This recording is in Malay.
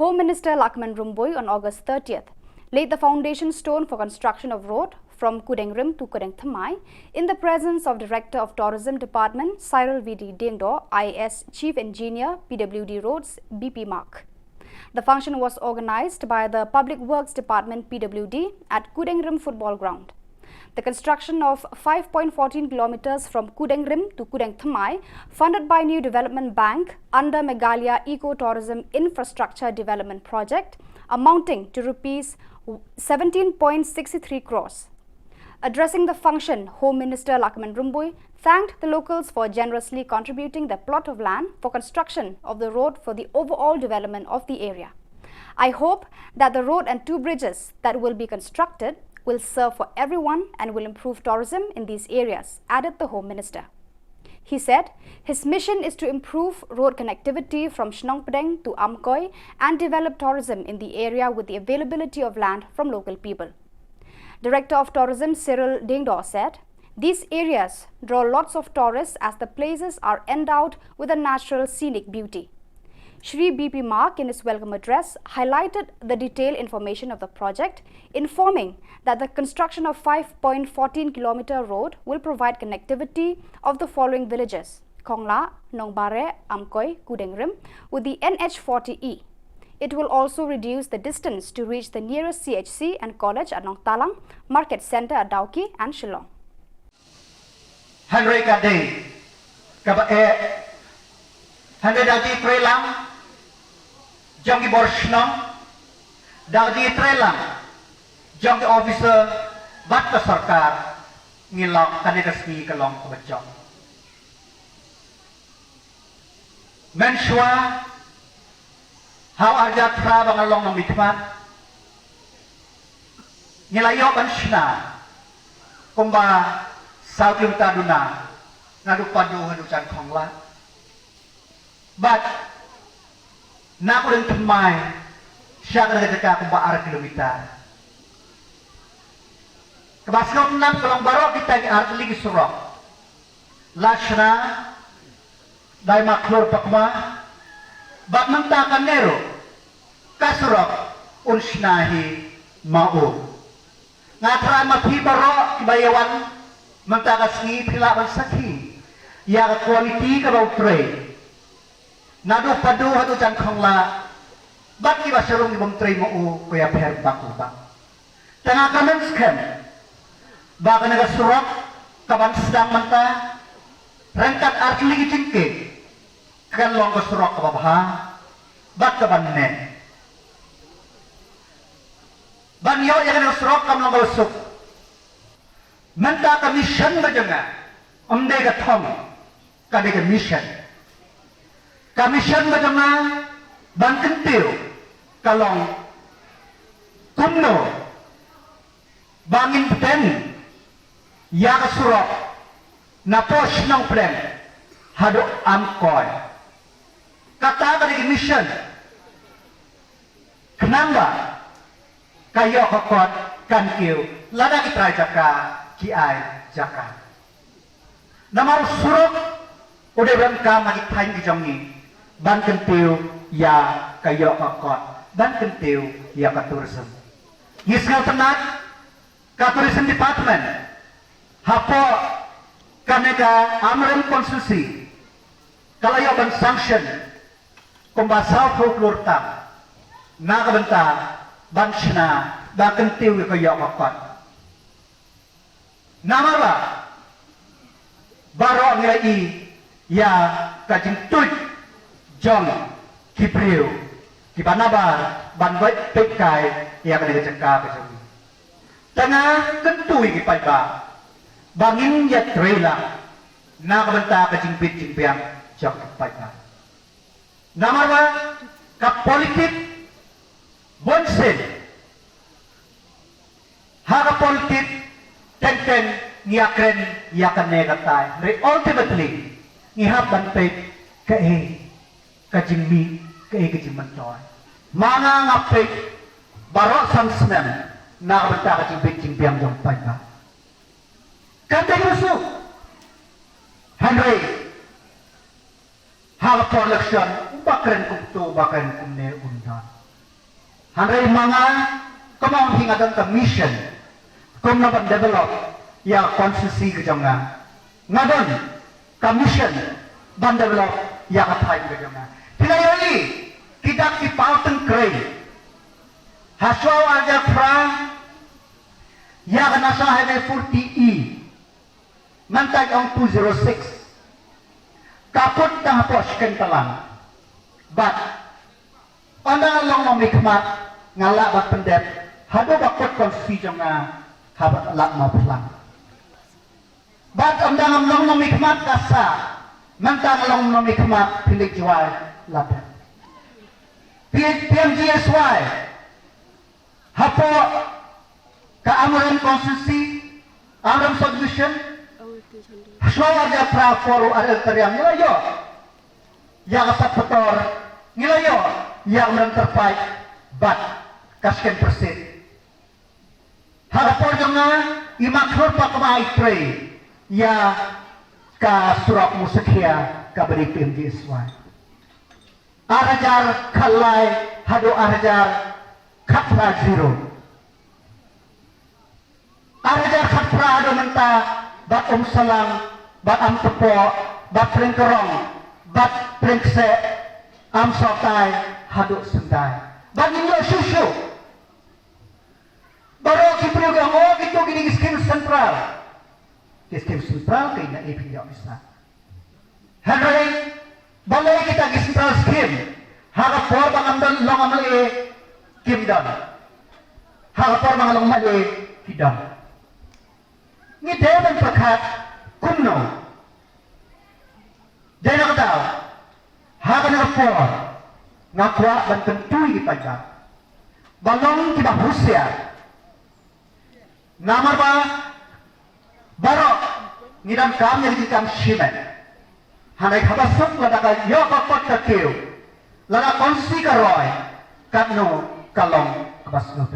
Home Minister Lakman Rumboi on August 30th laid the foundation stone for construction of road from Kudengrim to Kudeng Thamai in the presence of Director of Tourism Department Cyril V.D. Dingdo, IAS Chief Engineer PWD Roads BP Mark. The function was organized by the Public Works Department PWD at Kudengrim Football Ground. The construction of 5.14 kilometers from Kudengrim to Kudeng Thamai, funded by New Development Bank under Meghalaya Eco-Tourism Infrastructure Development Project, amounting to Rs 17.63 crores. Addressing the function, Home Minister Lakman Rumboi thanked the locals for generously contributing the plot of land for construction of the road for the overall development of the area. I hope that the road and two bridges that will be constructed will serve for everyone and will improve tourism in these areas, added the Home Minister. He said his mission is to improve road connectivity from Shillong to Amkoi and develop tourism in the area with the availability of land from local people. Director of Tourism Cyril Dingdo said, these areas draw lots of tourists as the places are endowed with a natural scenic beauty. Shri BP Mark in his welcome address highlighted the detailed information of the project, informing that the construction of 5.14 kilometer road will provide connectivity of the following villages: Kongla, Nongbare, Amkoi, Kudengrim with the NH40E. It will also reduce the distance to reach the nearest CHC and college at Nong Talang, Market Center at Dauki and Shillong. Henry Kade, Henry Dadi Prelang, Jongi Borshnong, Dadi Trelang, Jongi Officer, Batka Sarkar, Ngilong, Kanikaski, Kalong, Kabachong. Menshua, how are that Trabang along the Mitman? Nilayo Banshna, Kumba, South Yutaduna, Nadupadu, Haduchan Kongla. But, Nakulang Tumay, siya ka nagkaka kung baara kilometer. Kabasok nam kalang baro kita ang artili surok. Lashna, dahil maklor pakma, bak mantakan nero, kasurok, unsnahi mao. Nga tara mapibaro, kibayawan, mantakas ngi pilawan sakhi, ya quality kabaw trade. Nadu padu hatu jan khongla bak ki basarong ibang tray mo o kuya per bak. Tanga kamen skem baka nagasurok kaban sedang manta rangkat artli gicingke kan long kasurok kababha bak kaban ne banyo yang nagasurok kam long kasuk manta ka mission bajanga omde ka thong ka de mission Kamisyan madama bangkentil kalong kumno bangin ten ya kasurok na posh ng plan hado amkoy kata ka di mission kenamba kayo kakot kankil lada kita jaka kiai jaka namar surok udah berangka magit time di jongi ban kentil ya kayo kakot ban kentil ya tourism ngisngal tenat tourism department hapo kanega amrem konstitusi kalayo ban sanction kumbasal folklore tam nakabenta ban shna ban kentil ya kayo kakot namara baro ngai ya kajing tuj John Kipriu Kibanabar Banwai Pekai ya kena cekak kecuali tengah kentui kipaiba bangin ya trailer na kabenta kajing pit jingpiang jok kipaiba namarwa kap politik bonsen haka politik ten ngiyakren yakan negatay ultimately ngihap banpet kae kajing mi kae kajing mantoy mga ngapet baro samsnem na kabenta kajing pit jingpiang jok kipaiba kante yusu Henry haka election bakren kumto bakren kumne undan Hanray mga kamang hingadang ka mission kung naman develop ya konstitusi ke jonga. Ngadon ka mission ban develop ya ka time ke jonga. Pilayoi kita ki pauteng krei. Haswaw aja pra ya ka nasa highway 40E. Mantag ang 206. Kaput na hapos kentalang. But Anda long mau mikmat ngalak bat pendep hado bakut konstitusi jonga habat lak mau pelang. Bat anda long mau mikmat kasa mentang long mau mikmat pilik jual lapan. PMGSY hapo keamanan konstitusi alam submission suara dia pra foru ada teriang nilayo yang asap petor nilayo yang terbaik bat kasken persit harapor jonga imakhur pakmai tre ya ka surak musekhia ka beri PMGSY arajar khalai hado arajar khatra zero arajar khatra hado menta bat salang bat am tepo bat prengkerong bat prengse am sotai haduk sendai. Bagi nyo susu. Baru kita bilang oh itu gini skim sentral. Skim sentral kaya na ipinjau bisa. Henry, balai kita di sentral skim. Harap por bangamdan long amali kimdan. Harap por bangalong mali kidan. Ni dewan perkat kumno. Jangan tahu. Hakan rapor ngakwa dan kentui ipajak. Balong kita Rusia. Namar ba barok ngidam kam yang dikam shimen. Hanai khabasuk ladaka yo bakot kakiu. Lada konsi karoy katno kalong khabasuk.